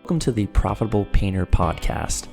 Welcome to the Profitable Painter Podcast.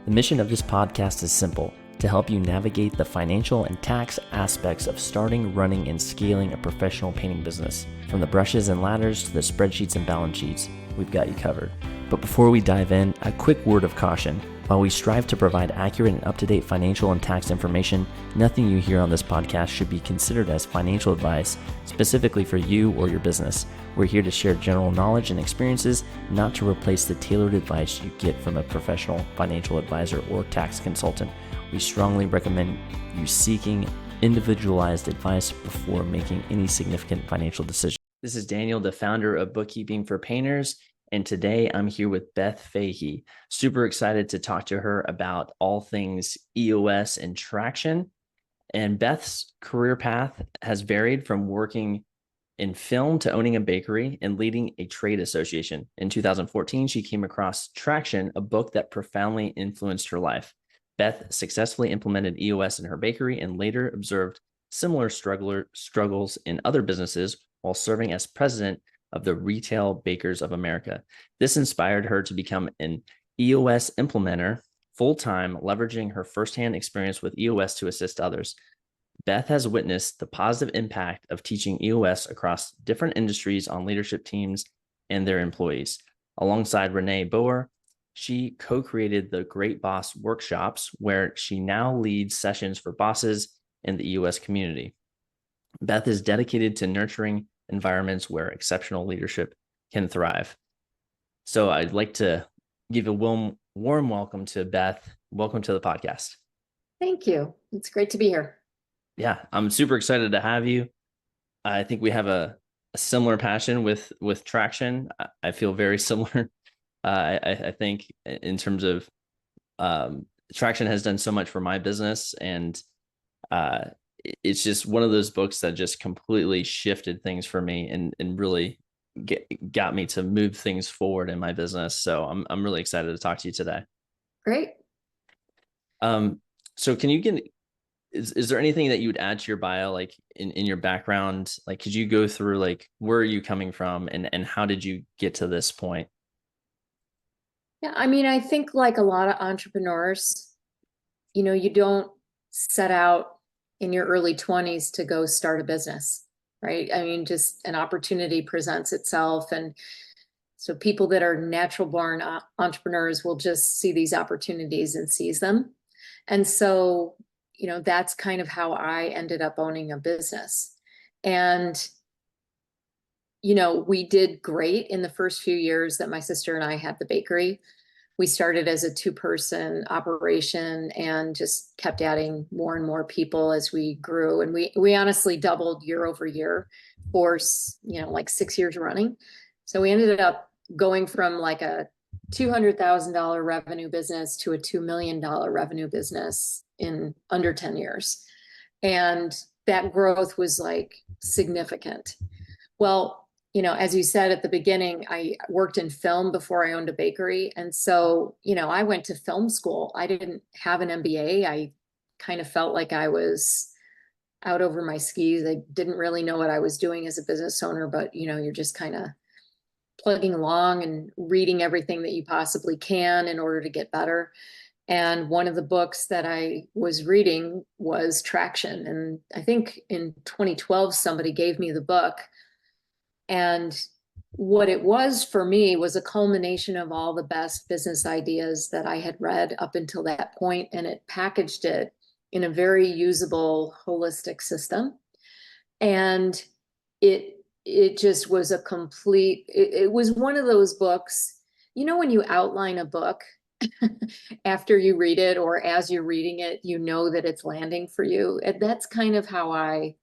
The mission of this podcast is simple: to help you navigate the financial and tax aspects of starting, running, and scaling a professional painting business. From the brushes and ladders to the spreadsheets and balance sheets, we've got you covered. But before we dive in, a quick word of caution. While we strive to provide accurate and up-to-date financial and tax information, nothing you hear on this podcast should be considered as financial advice specifically for you or your business. We're here to share general knowledge and experiences, not to replace the tailored advice you get from a professional financial advisor or tax consultant. We strongly recommend you seeking individualized advice before making any significant financial decisions. This is Daniel, the founder of Bookkeeping for Painters. And today I'm here with Beth Fahey. Super excited to talk to her about all things EOS and traction. And Beth's career path has varied from working in film to owning a bakery and leading a trade association. In 2014, she came across Traction, a book that profoundly influenced her life. Beth successfully implemented EOS in her bakery and later observed similar struggles in other businesses while serving as president of the Retail Bakers of America. This inspired her to become an EOS implementer full-time, leveraging her firsthand experience with EOS to assist others. Beth has witnessed the positive impact of teaching EOS across different industries on leadership teams and their employees. Alongside Renee Boer, she co-created the Great Boss workshops, where she now leads sessions for bosses in the EOS community. Beth is dedicated to nurturing environments where exceptional leadership can thrive. So I'd like to give a warm welcome to Beth. Welcome to the podcast. Thank you. It's great to be here. Yeah, I'm super excited to have you. I think we have a similar passion with Traction. I feel very similar. I think in terms of Traction has done so much for my business, and it's just one of those books that just completely shifted things for me and really got me to move things forward in my business. So I'm really excited to talk to you today. Great. So can you is there anything that you would add to your bio, like in your background? Like, could you go through, like, where are you coming from and how did you get to this point? Yeah, I mean, I think like a lot of entrepreneurs, you don't set out in your early 20s to go start a business, right? I mean, just an opportunity presents itself. And so people that are natural born entrepreneurs will just see these opportunities and seize them. And so, that's kind of how I ended up owning a business. And, we did great in the first few years that my sister and I had the bakery. We started as a 2-person operation and just kept adding more and more people as we grew. And we honestly doubled year over year for, like 6 years running. So we ended up going from like a $200,000 revenue business to a $2 million revenue business in under 10 years. And that growth was like significant. Well, as you said at the beginning, I worked in film before I owned a bakery. And so, I went to film school. I didn't have an MBA. I kind of felt like I was out over my skis. I didn't really know what I was doing as a business owner, but, you're just kind of plugging along and reading everything that you possibly can in order to get better. And one of the books that I was reading was Traction. And I think in 2012, somebody gave me the book. And what it was for me was a culmination of all the best business ideas that I had read up until that point, and it packaged it in a very usable, holistic system. And it just was a complete, it was one of those books, when you outline a book after you read it or as you're reading it, that it's landing for you. And that's kind of how I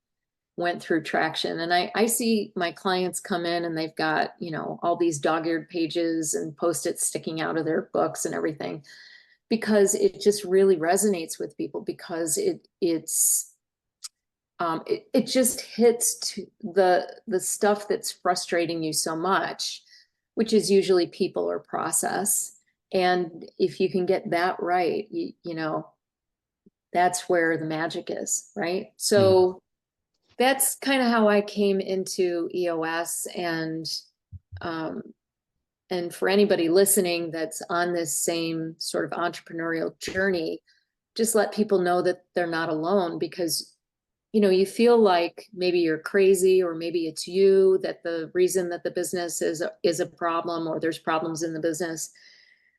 went through Traction. And I see my clients come in and they've got, all these dog-eared pages and Post-its sticking out of their books and everything, because it just really resonates with people, because it just hits to the stuff that's frustrating you so much, which is usually people or process. And if you can get that right, that's where the magic is, right? So that's kind of how I came into EOS, and And for anybody listening that's on this same sort of entrepreneurial journey, just let people know that they're not alone, because you feel like maybe you're crazy, or maybe it's you, that the reason that the business is a problem, or there's problems in the business.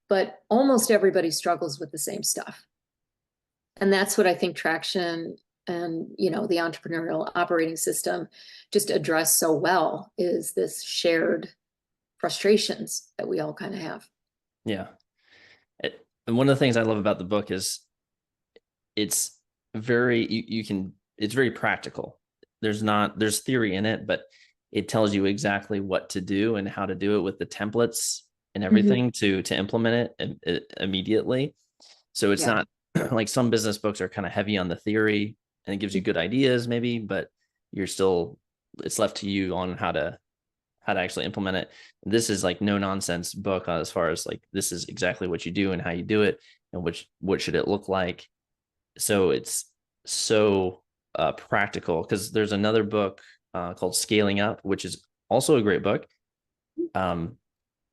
But almost everybody struggles with the same stuff. And that's what I think Traction and the entrepreneurial operating system just address so well, is this shared frustrations that we all kind of have. Yeah. And one of the things I love about the book is it's very, it's very practical. There's theory in it, but it tells you exactly what to do and how to do it with the templates and everything to implement it immediately. So it's not like some business books are kind of heavy on the theory, and it gives you good ideas maybe, but it's left to you on how to actually implement it. This is like no nonsense book as far as like, this is exactly what you do and how you do it, and what should it look like. So it's so practical, because there's another book called Scaling Up, which is also a great book.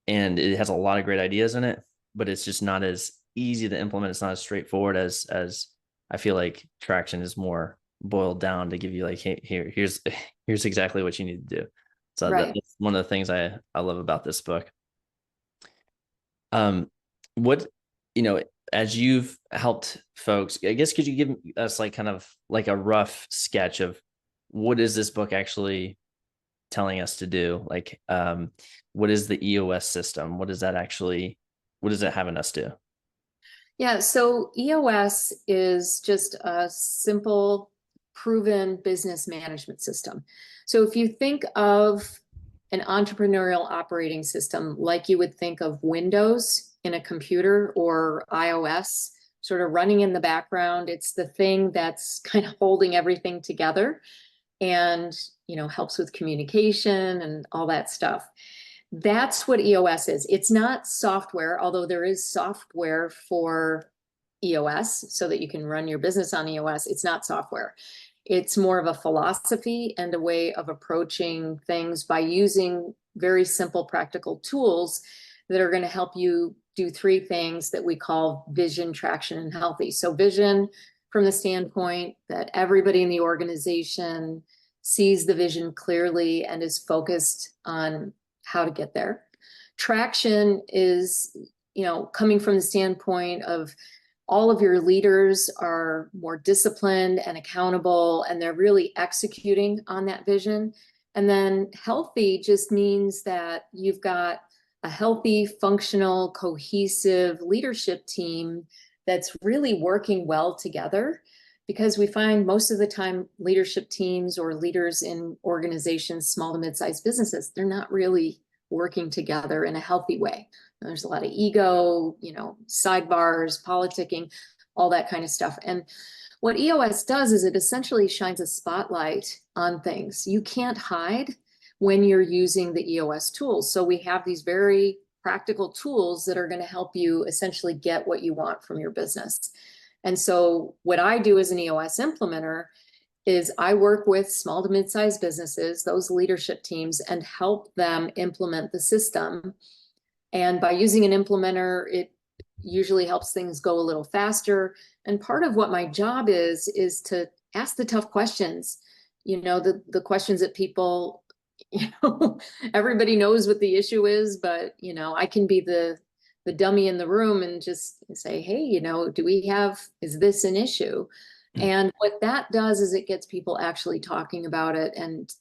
And it has a lot of great ideas in it, but it's just not as easy to implement. It's not as straightforward as I feel like Traction is more boiled down to give you like, hey, here's exactly what you need to do. So that's one of the things I love about this book. What, as you've helped folks, I guess, could you give us like kind of like a rough sketch of what is this book actually telling us to do? Like, what is the EOS system? What is it having us do? Yeah, so EOS is just a simple, proven business management system. So if you think of an entrepreneurial operating system like you would think of Windows in a computer, or iOS sort of running in the background, it's the thing that's kind of holding everything together and helps with communication and all that stuff. That's what EOS is. It's not software, although there is software for EOS so that you can run your business on EOS. It's not software. It's more of a philosophy and a way of approaching things by using very simple, practical tools that are going to help you do three things that we call vision, traction, and healthy. So vision from the standpoint that everybody in the organization sees the vision clearly and is focused on how to get there. Traction is, coming from the standpoint of all of your leaders are more disciplined and accountable, and they're really executing on that vision. And then healthy just means that you've got a healthy, functional, cohesive leadership team that's really working well together. Because we find most of the time leadership teams or leaders in organizations, small to mid-sized businesses, they're not really working together in a healthy way. There's a lot of ego, sidebars, politicking, all that kind of stuff. And what EOS does is it essentially shines a spotlight on things. You can't hide when you're using the EOS tools. So we have these very practical tools that are going to help you essentially get what you want from your business. And so what I do as an EOS implementer is I work with small to mid-sized businesses, those leadership teams, and help them implement the system. And by using an implementer, it usually helps things go a little faster. And part of what my job is to ask the tough questions, the questions that people, everybody knows what the issue is, but, I can be the dummy in the room and just say, hey, is this an issue? And what that does is it gets people actually talking about it and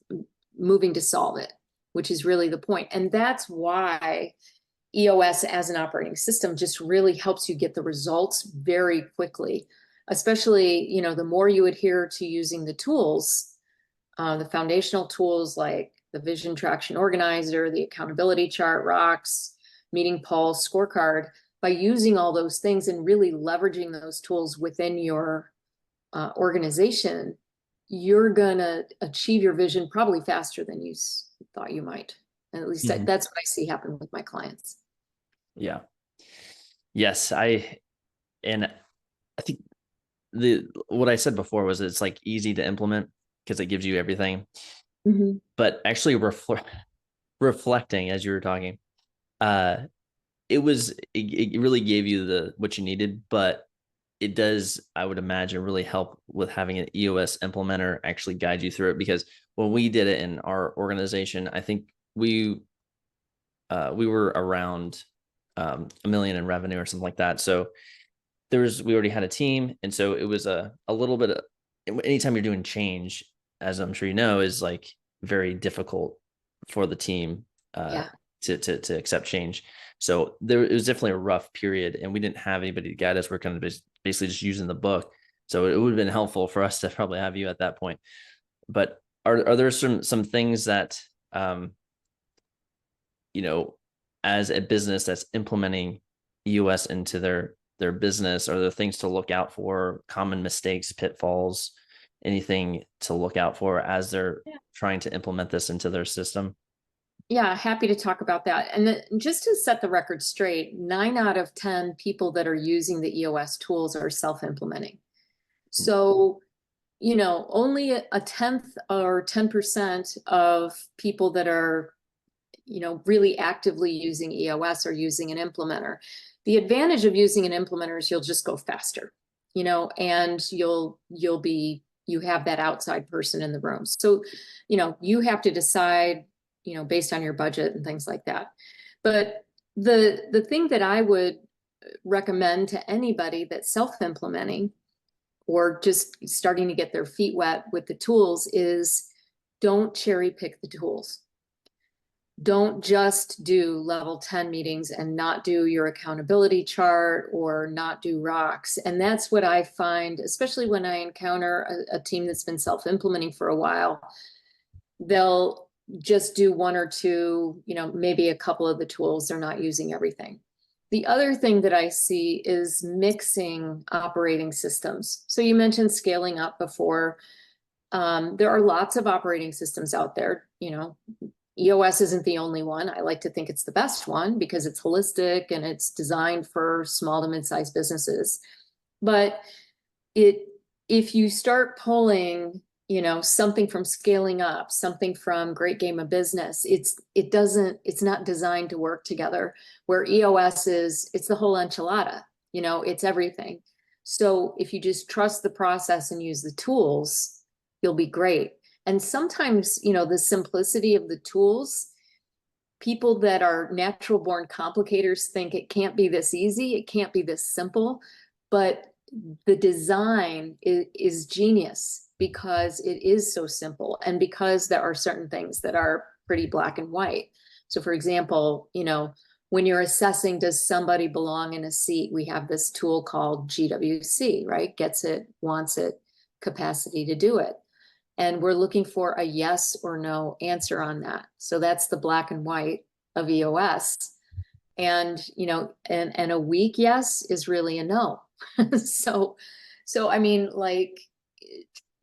moving to solve it, which is really the point. And that's why EOS as an operating system just really helps you get the results very quickly, especially, the more you adhere to using the tools, the foundational tools like the Vision Traction Organizer, the accountability chart, rocks, meeting pulse, scorecard. By using all those things and really leveraging those tools within your organization, you're gonna achieve your vision probably faster than you thought you might. And at least that's what I see happen with my clients. Yeah. Yes. And I think what I said before was it's like easy to implement because it gives you everything. But actually reflecting as you were talking, Uh, it really gave you what you needed, but it does, I would imagine, really help with having an EOS implementer actually guide you through it. Because when we did it in our organization, I think we were around $1 million in revenue or something like that. So we already had a team, and so it was a little bit of, anytime you're doing change, as I'm sure you know, is like very difficult for the team uh, Yeah. to accept change. So it was definitely a rough period, and we didn't have anybody to guide us. We're kind of basically just using the book. So it would have been helpful for us to probably have you at that point. But are there some things that you know, as a business that's implementing EOS into their business, are there things to look out for, common mistakes, pitfalls, anything to look out for as they're Yeah. trying to implement this into their system? Yeah, happy to talk about that. And just to set the record straight, 9 out of 10 people that are using the EOS tools are self-implementing. So, only a tenth or 10% of people that are, really actively using EOS are using an implementer. The advantage of using an implementer is you'll just go faster, and you have that outside person in the room. So, you have to decide, based on your budget and things like that. But the thing that I would recommend to anybody that's self-implementing or just starting to get their feet wet with the tools is don't cherry pick the tools. Don't just do level 10 meetings and not do your accountability chart or not do rocks. And that's what I find, especially when I encounter a team that's been self-implementing for a while. They'll just do one or two, maybe a couple of the tools. They're not using everything. The other thing that I see is mixing operating systems. So you mentioned scaling up before. There are lots of operating systems out there. EOS isn't the only one. I like to think it's the best one because it's holistic and it's designed for small to mid-sized businesses. But if you start pulling, something from scaling up, something from Great Game of Business, it's not designed to work together. Where EOS it's the whole enchilada, it's everything. So if you just trust the process and use the tools, you'll be great. And sometimes, the simplicity of the tools, people that are natural born complicators think it can't be this easy, it can't be this simple, but the design is genius because it is so simple and because there are certain things that are pretty black and white. So for example, when you're assessing, does somebody belong in a seat? We have this tool called GWC, right? Gets it, wants it, capacity to do it. And we're looking for a yes or no answer on that. So that's the black and white of EOS. And, and a weak yes is really a no. So, I mean, like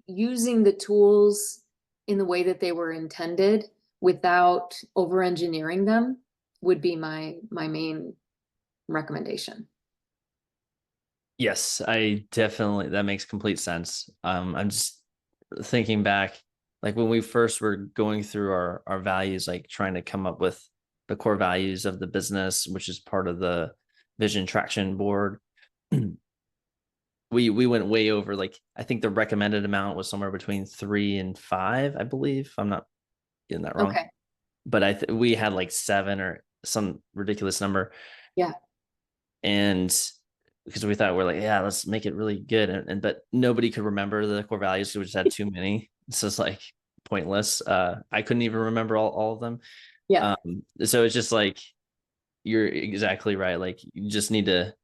using the tools in the way that they were intended without over engineering them would be my main recommendation. Yes, that makes complete sense. I'm just thinking back, like when we first were going through our values, like trying to come up with the core values of the business, which is part of the vision traction board. We went way over, like I think the recommended amount was somewhere between 3 and 5, I believe. I'm not getting that wrong. Okay. But we had like 7 or some ridiculous number. Yeah. And because we thought we're like, yeah, let's make it really good. But nobody could remember the core values because we just had too many. So it's like pointless. I couldn't even remember all of them. Yeah. So it's just like, you're exactly right. Like you just need to,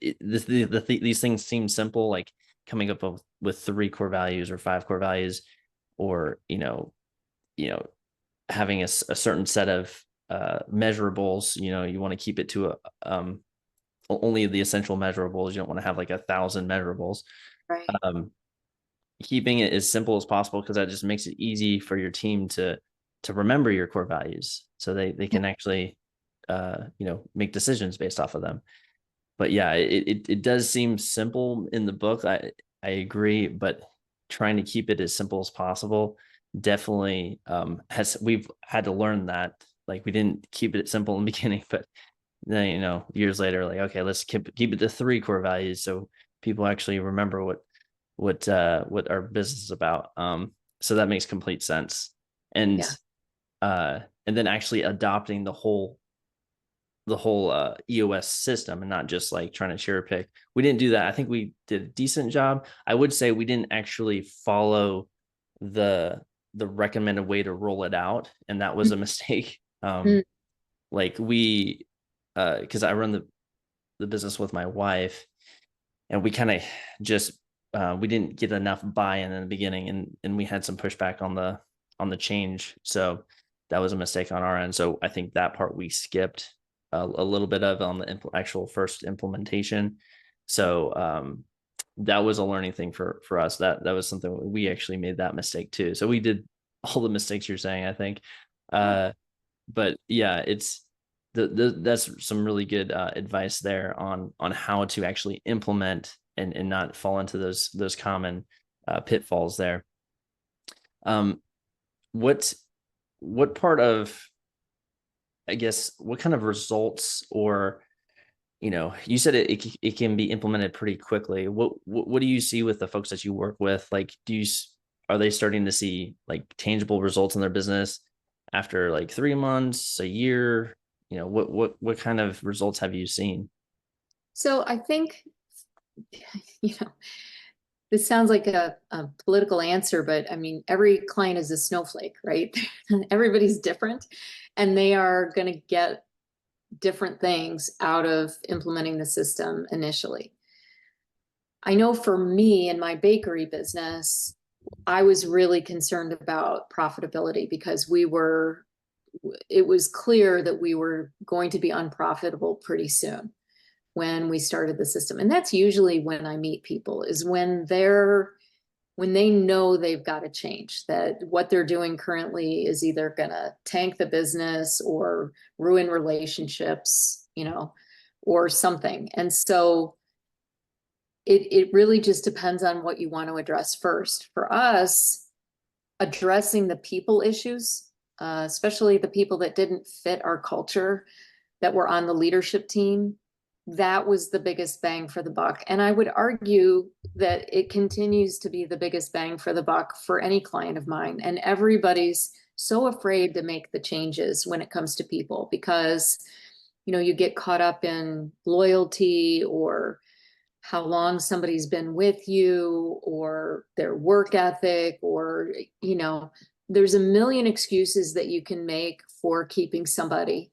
these things seem simple, like coming up with 3 core values or 5 core values, or, having a certain set of measurables. You want to keep it to only the essential measurables. You don't want to have like 1,000 measurables. Right. Keeping it as simple as possible, because that just makes it easy for your team to remember your core values, so they can actually make decisions based off of them. But yeah, it does seem simple in the book. I agree, but trying to keep it as simple as possible definitely we've had to learn that like we didn't keep it simple in the beginning, but then, years later, like, okay, let's keep it to 3 core values so people actually remember what our business is about. So that makes complete sense. And Yeah. and then actually adopting the whole EOS system and not just like trying to cherry pick. We didn't do that. I think we did a decent job. I would say we didn't actually follow the recommended way to roll it out, and that was a mistake. Mm-hmm. Like we, because I run the business with my wife, and we kind of just we didn't get enough buy-in in the beginning, and we had some pushback on the change. So that was a mistake on our end. So I think that part we skipped a little bit of on the actual first implementation. So that was a learning thing for us. That was something we actually made that mistake too. So we did all the mistakes you're saying, I think. But yeah, it's that's some really good advice there on how to actually implement and not fall into those common pitfalls there. What part of, I guess, what kind of results, or you said it can be implemented pretty quickly. What do you see with the folks that you work with? Like, are they starting to see like tangible results in their business after like 3 months, a year? What kind of results have you seen? So I think, you know, this sounds like a political answer, but I mean, every client is a snowflake, right? Everybody's different, and they are going to get different things out of implementing the system initially. I know for me in my bakery business, I was really concerned about profitability because it was clear that we were going to be unprofitable pretty soon when we started the system. And that's usually when I meet people, is when they know they've got to change, that what they're doing currently is either going to tank the business or ruin relationships, or something. And so it really just depends on what you want to address first. For us, addressing the people issues, especially the people that didn't fit our culture, that were on the leadership team, that was the biggest bang for the buck. And I would argue that it continues to be the biggest bang for the buck for any client of mine. And everybody's so afraid to make the changes when it comes to people because, you get caught up in loyalty or how long somebody's been with you or their work ethic, or, there's a million excuses that you can make for keeping somebody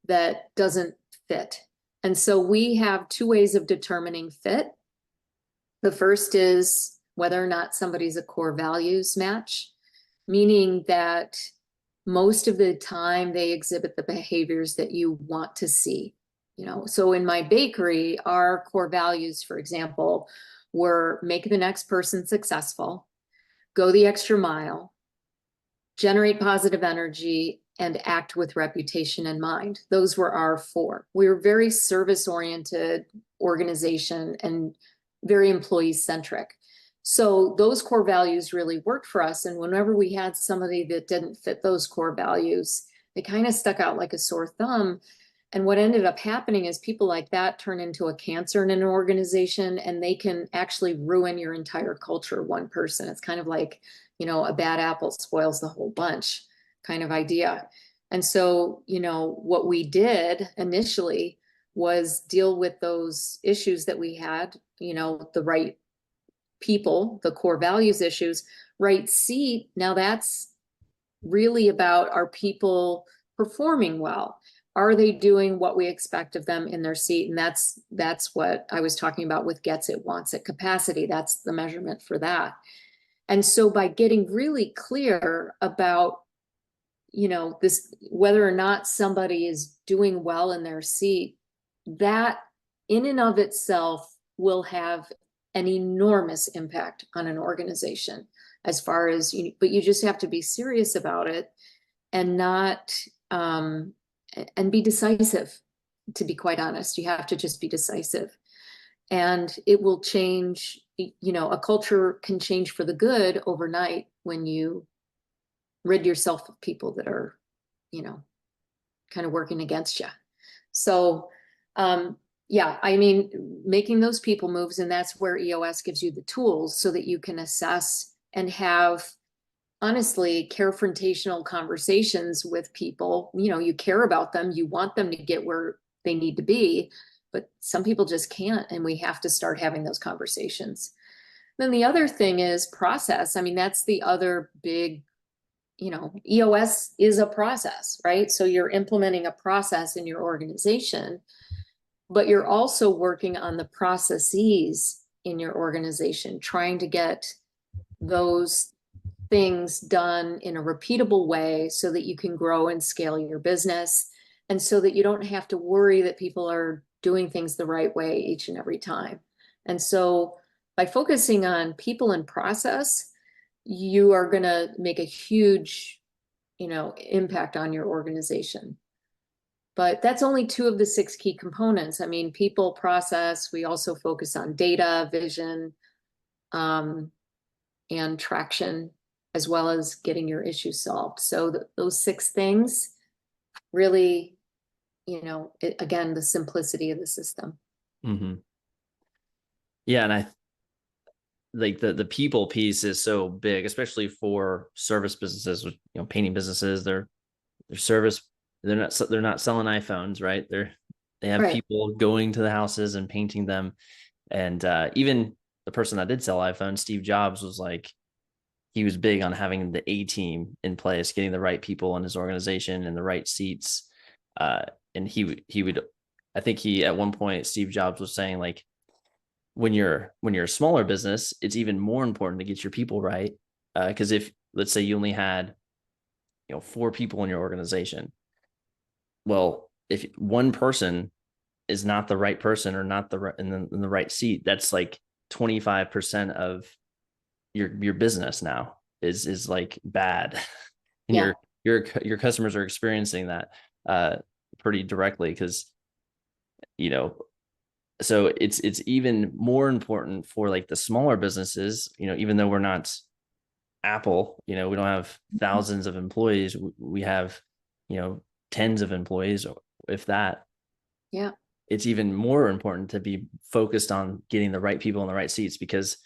that doesn't fit. And so we have 2 ways of determining fit. The first is whether or not somebody's a core values match, meaning that most of the time they exhibit the behaviors that you want to see. So in my bakery, our core values, for example, were make the next person successful, go the extra mile, generate positive energy, and act with reputation in mind. Those were our 4. We were very service-oriented organization and very employee-centric. So those core values really worked for us. And whenever we had somebody that didn't fit those core values, they kind of stuck out like a sore thumb. And what ended up happening is people like that turn into a cancer in an organization, and they can actually ruin your entire culture, one person. It's kind of like, a bad apple spoils the whole bunch kind of idea. And so, what we did initially was deal with those issues that we had, the right people, the core values issues, right seat. Now that's really about, are people performing well? Are they doing what we expect of them in their seat? And that's what I was talking about with gets it, wants it capacity. That's the measurement for that. And so by getting really clear about, this, whether or not somebody is doing well in their seat, that in and of itself will have an enormous impact on an organization as far as but you just have to be serious about it and not, and be decisive. To be quite honest, you have to just be decisive, and it will change. A culture can change for the good overnight when you rid yourself of people that are, kind of working against you. So, yeah, I mean, making those people moves, and that's where EOS gives you the tools so that you can assess and have, honestly, confrontational conversations with people. You know, you care about them, you want them to get where they need to be, but some people just can't, and we have to start having those conversations. Then the other thing is process. I mean, that's the other big, you know, EOS is a process, right? So you're implementing a process in your organization, but you're also working on the processes in your organization, trying to get those things done in a repeatable way so that you can grow and scale your business, and so that you don't have to worry that people are doing things the right way each and every time. And so by focusing on people and process, you are going to make a huge, you know, impact on your organization. But that's only two of the 6 key components. I mean, people, process, we also focus on data, vision, and traction, as well as getting your issues solved. So those 6 things really, you know, again, the simplicity of the system. Mm-hmm. Yeah, and I like the people piece is so big, especially for service businesses, you know, painting businesses. Their service, they're not selling iPhones, right? They have Right. people going to the houses and painting them. And even the person that did sell iPhones, Steve Jobs, was like, he was big on having the A team in place, getting the right people in his organization and the right seats. And he would, I think he, at one point, Steve Jobs was saying, like, when you're a smaller business, it's even more important to get your people right. Because if, let's say, you only had, you know, 4 people in your organization, well, if one person is not the right person or not in the right seat, that's like 25% of your business now is like bad. And Yeah. your customers are experiencing that pretty directly, because, you know, so it's even more important for like the smaller businesses, you know, even though we're not Apple, you know, we don't have thousands of employees, we have, you know, tens of employees, if that. Yeah. It's even more important to be focused on getting the right people in the right seats, because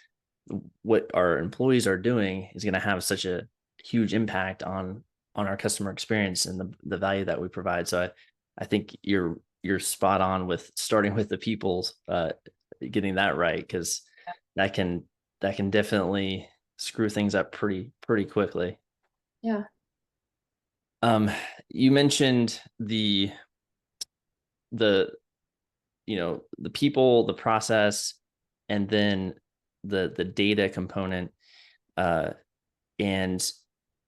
what our employees are doing is going to have such a huge impact on our customer experience and the value that we provide. So I think you're spot on with starting with the people, getting that right, because that can definitely screw things up pretty quickly. Yeah. You mentioned the you know, the people, the process, and then the data component. And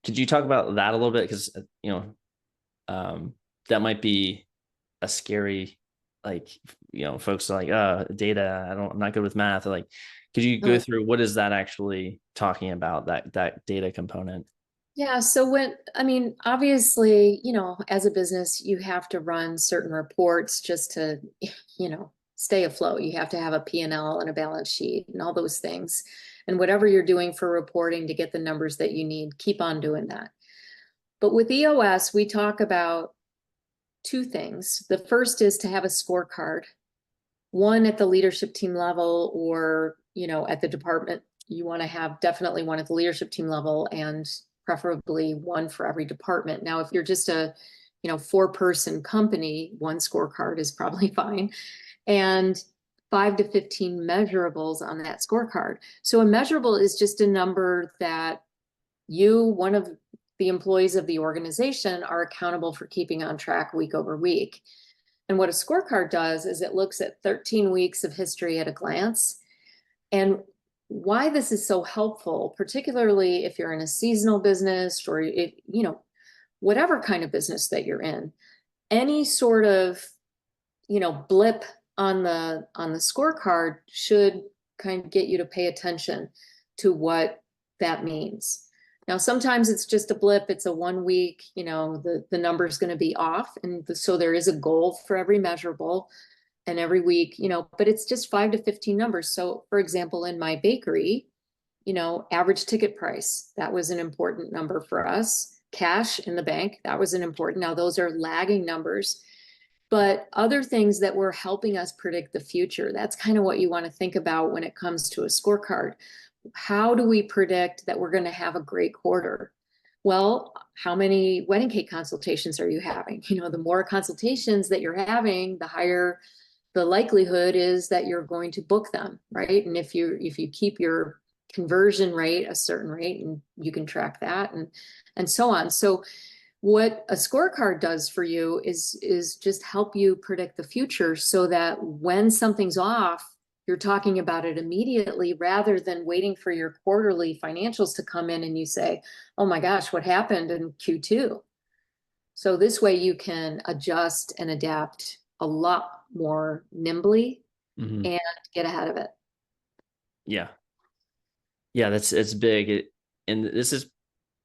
could you talk about that a little bit? Because, you know, that might be a scary, like, you know, folks are like, data, I'm not good with math. Like, could you go through what is that actually talking about, that data component? Yeah. So I mean, obviously, you know, as a business, you have to run certain reports just to, you know, stay afloat. You have to have a P&L and a balance sheet and all those things. And whatever you're doing for reporting to get the numbers that you need, keep on doing that. But with EOS, we talk about 2 things. The first is to have a scorecard, one at the leadership team level, or, you know, at the department. You want to have definitely one at the leadership team level, and preferably one for every department. Now, if you're just a, you know, 4-person company, one scorecard is probably fine. And 5 to 15 measurables on that scorecard. So a measurable is just a number that you, one of the employees of the organization, are accountable for keeping on track week over week. And what a scorecard does is it looks at 13 weeks of history at a glance. And why this is so helpful, particularly if you're in a seasonal business, or if, you know, whatever kind of business that you're in, any sort of, you know, blip on the scorecard should kind of get you to pay attention to what that means. Now, sometimes it's just a blip. It's a 1 week, you know, the number is going to be off. And so there is a goal for every measurable and every week, you know, but it's just 5 to 15 numbers. So for example, in my bakery, you know, average ticket price, that was an important number for us. cash in the bank. That was an important. Now those are lagging numbers, but other things that were helping us predict the future. That's kind of what you want to think about when it comes to a scorecard. How do we predict that we're going to have a great quarter? Well, how many wedding cake consultations are you having? You know, the more consultations that you're having, the higher the likelihood is that you're going to book them, right? And if you keep your conversion rate a certain rate, and you can track that, and so on. So what a scorecard does for you is just help you predict the future, so that when something's off, you're talking about it immediately, rather than waiting for your quarterly financials to come in and you say, oh my gosh, what happened in Q2? So this way you can adjust and adapt a lot more nimbly and get ahead of it. Yeah. Yeah, it's big. And this is,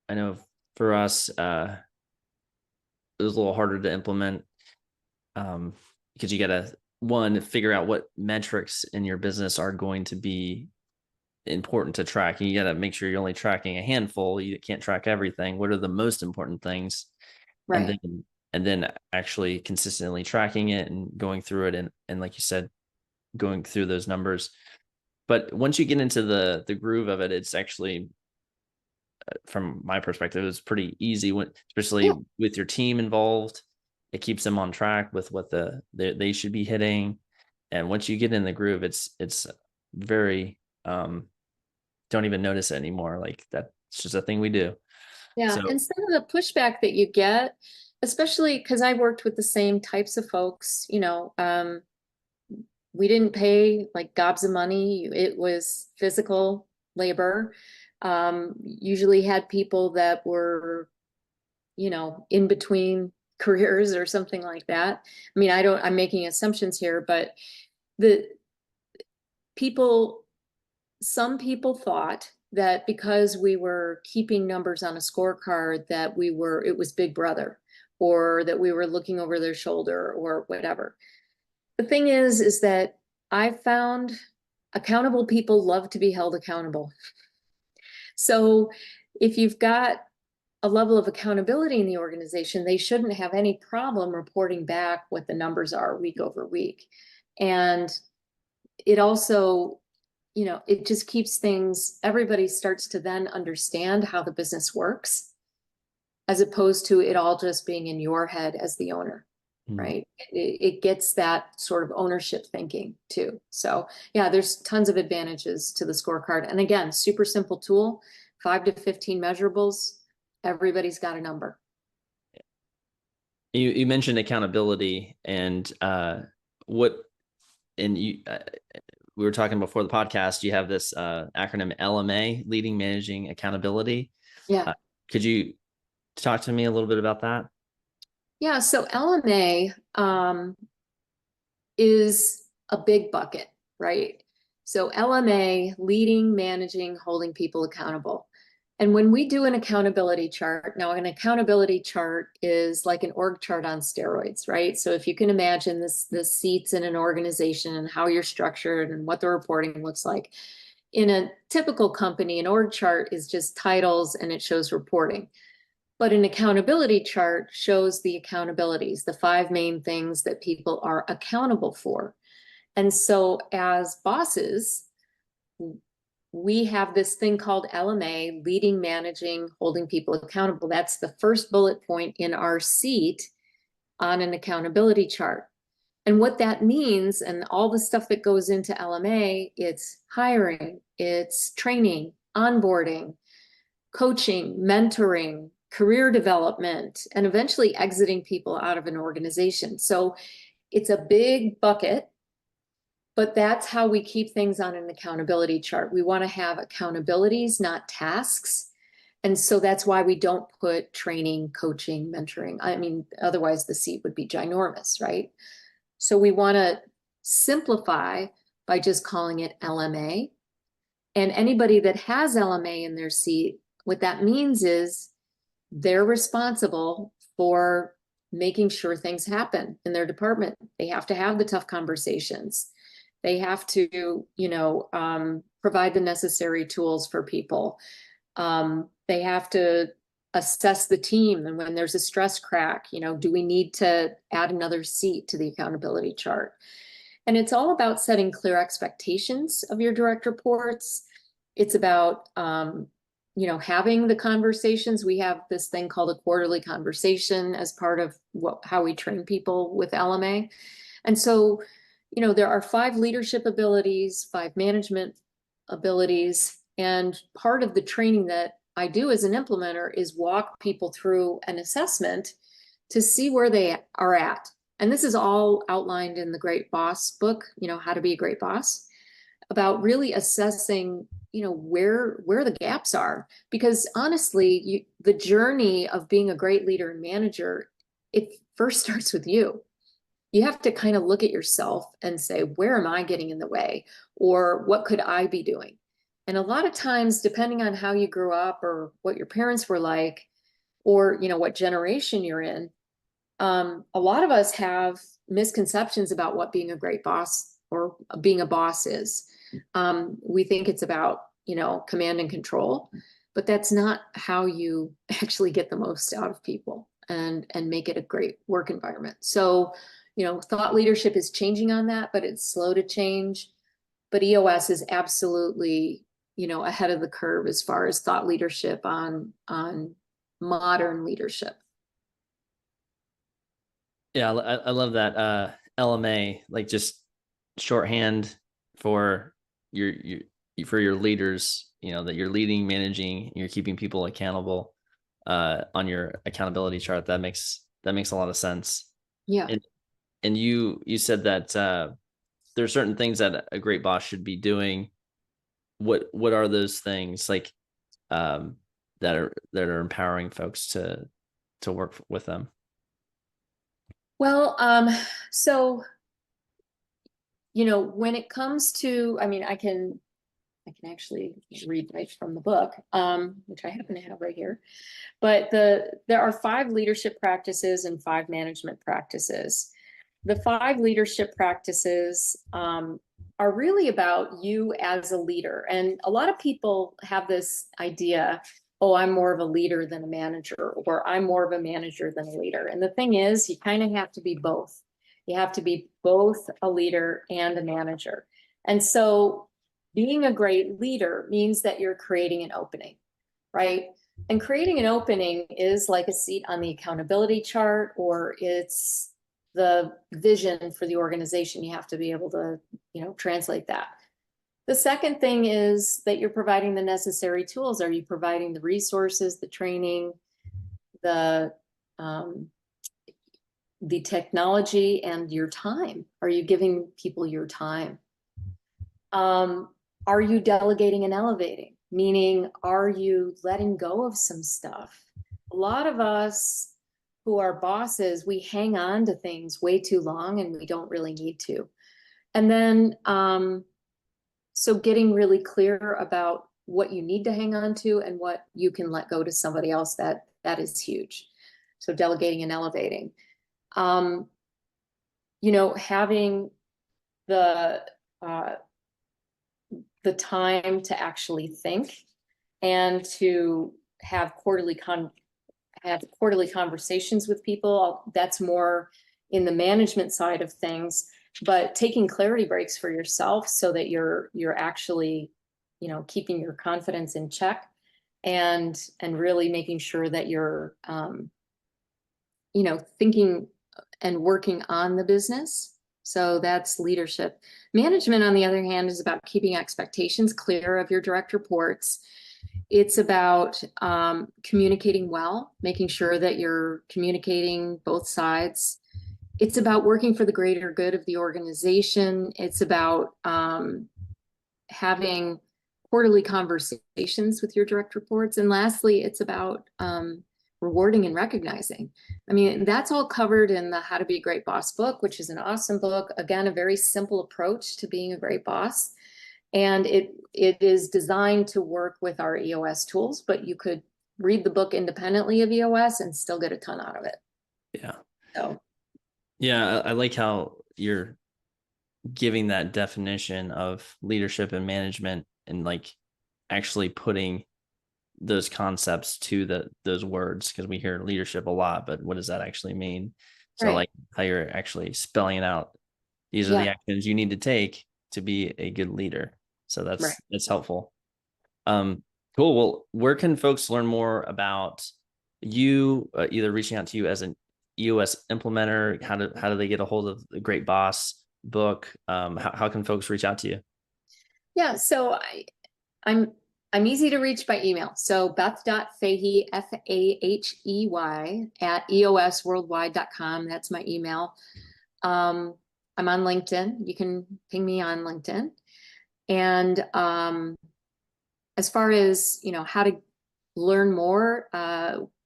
I know for us, it was a little harder to implement, because you got to, one, figure out what metrics in your business are going to be important to track. And you got to make sure you're only tracking a handful. You can't track everything. What are the most important things? Right. And then actually consistently tracking it and going through it. And like you said, going through those numbers. But once you get into the groove of it, it's actually, from my perspective, it's pretty easy, especially with your team involved. It keeps them on track with what they should be hitting. And once you get in the groove, it's very, don't even notice it anymore. Like that's just a thing we do. Yeah. So, And some of the pushback that you get, especially because I worked with the same types of folks, we didn't pay like gobs of money. It was physical labor. Usually had people that were, in between careers or something like that. I mean, I'm making assumptions here, but the some people thought that because we were keeping numbers on a scorecard, that it was Big Brother, or that we were looking over their shoulder or whatever. The thing is that I've found accountable people love to be held accountable. So if you've got a level of accountability in the organization, they shouldn't have any problem reporting back what the numbers are week over week. And it also, it just keeps things, everybody starts to then understand how the business works, as opposed to it all just being in your head as the owner. Right. It gets that sort of ownership thinking too. So yeah, there's tons of advantages to the scorecard. And again, super simple tool, 5 to 15 measurables. Everybody's got a number. you mentioned accountability, and we were talking before the podcast, you have this acronym LMA, leading, managing, accountability. Yeah. Could you talk to me a little bit about that? Yeah. So LMA is a big bucket, right? So LMA, leading, managing, holding people accountable. And when we do an accountability chart, now an accountability chart is like an org chart on steroids, right? So if you can imagine the seats in an organization and how you're structured and what the reporting looks like. In a typical company, an org chart is just titles and it shows reporting. But an accountability chart shows the accountabilities, the 5 main things that people are accountable for. And so as bosses, we have this thing called LMA, leading, managing, holding people accountable. That's the first bullet point in our seat on an accountability chart. And what that means, and all the stuff that goes into LMA, it's hiring, it's training, onboarding, coaching, mentoring, career development, and eventually exiting people out of an organization. So it's a big bucket, but that's how we keep things on an accountability chart. We want to have accountabilities, not tasks. And so that's why we don't put training, coaching, mentoring. I mean, otherwise the seat would be ginormous, right? So we want to simplify by just calling it LMA. And anybody that has LMA in their seat, what that means is they're responsible for making sure things happen in their department. They have to have the tough conversations. They have to, provide the necessary tools for people. They have to assess the team. And when there's a stress crack, do we need to add another seat to the accountability chart? And it's all about setting clear expectations of your direct reports. It's about, having the conversations. We have this thing called a quarterly conversation as part of how we train people with LMA. And so, there are 5 leadership abilities, 5 management abilities. And part of the training that I do as an implementer is walk people through an assessment to see where they are at. And this is all outlined in the Great Boss book, How to Be a Great Boss, about really assessing, where the gaps are. Because honestly, the journey of being a great leader and manager, it first starts with you. You have to kind of look at yourself and say, where am I getting in the way? Or what could I be doing? And a lot of times, depending on how you grew up or what your parents were like, or, what generation you're in, a lot of us have misconceptions about what being a great boss or being a boss is. We think it's about, command and control, but that's not how you actually get the most out of people and make it a great work environment. So, thought leadership is changing on that, but it's slow to change. But EOS is absolutely, ahead of the curve as far as thought leadership on modern leadership. Yeah, I love that. LMA, like just shorthand for your leaders, that you're leading, managing, you're keeping people accountable on your accountability chart. That makes a lot of sense. Yeah. And you said that there are certain things that a great boss should be doing. What are those things like that are empowering folks to work with them? Well, so, when it comes to, I can actually read right from the book, which I happen to have right here. But there are 5 leadership practices and 5 management practices. The 5 leadership practices are really about you as a leader. And a lot of people have this idea, oh, I'm more of a leader than a manager, or I'm more of a manager than a leader. And the thing is, you kind of have to be both. You have to be both a leader and a manager. And so being a great leader means that you're creating an opening, right? And creating an opening is like a seat on the accountability chart, or it's the vision for the organization. You have to be able to, translate that. The second thing is that you're providing the necessary tools. Are you providing the resources, the training, the technology, and your time? Are you giving people your time? Are you delegating and elevating? Meaning, are you letting go of some stuff? A lot of us who are bosses, we hang on to things way too long and we don't really need to. And then, so getting really clear about what you need to hang on to and what you can let go to somebody else, that is huge. So delegating and elevating. Having the time to actually think and to have quarterly conversations with people. That's more in the management side of things, but taking clarity breaks for yourself so that you're actually, keeping your confidence in check and really making sure that you're, thinking and working on the business. So that's leadership. Management, on the other hand, is about keeping expectations clear of your direct reports. It's about communicating well, making sure that you're communicating both sides. It's about working for the greater good of the organization. It's about having quarterly conversations with your direct reports. And lastly, it's about rewarding and recognizing. That's all covered in the How to Be a Great Boss book, which is an awesome book. Again, a very simple approach to being a great boss. And it is designed to work with our EOS tools, but you could read the book independently of EOS and still get a ton out of it. Yeah. So. Yeah, I like how you're giving that definition of leadership and management and like actually putting those concepts to those words, because we hear leadership a lot, but what does that actually mean? So Right. like how you're actually spelling it out. These are the Yeah. actions you need to take to be a good leader. So Right. that's helpful. Um, cool. Well, where can folks learn more about you, either reaching out to you as an EOS implementer? How do they get a hold of the Great Boss book? How can folks reach out to you? Yeah. So I'm I'm easy to reach by email. So Beth.Fahey, Fahey at eosworldwide.com. That's my email. Um, I'm on LinkedIn. You can ping me on LinkedIn. And as far as, how to learn more,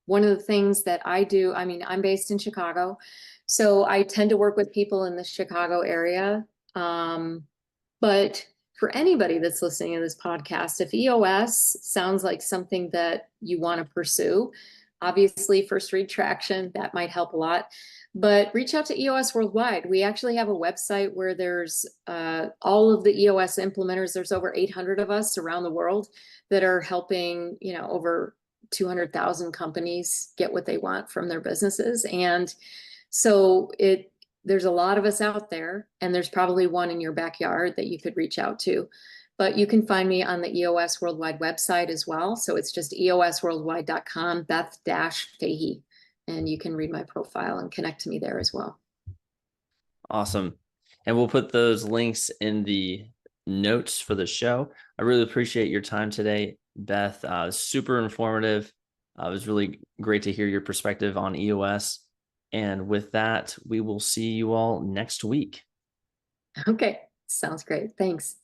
one of the things that I do, I mean, I'm based in Chicago, so I tend to work with people in the Chicago area. But for anybody that's listening to this podcast, if EOS sounds like something that you want to pursue, obviously first read traction, that might help a lot. But reach out to EOS Worldwide. We actually have a website where there's all of the EOS implementers. There's over 800 of us around the world that are helping, over 200,000 companies get what they want from their businesses. And so there's a lot of us out there, and there's probably one in your backyard that you could reach out to. But you can find me on the EOS Worldwide website as well. So it's just eosworldwide.com, Beth-Fahey, and you can read my profile and connect to me there as well. Awesome. And we'll put those links in the notes for the show. I really appreciate your time today, Beth. Super informative. It was really great to hear your perspective on EOS. And with that, we will see you all next week. Okay, sounds great. Thanks.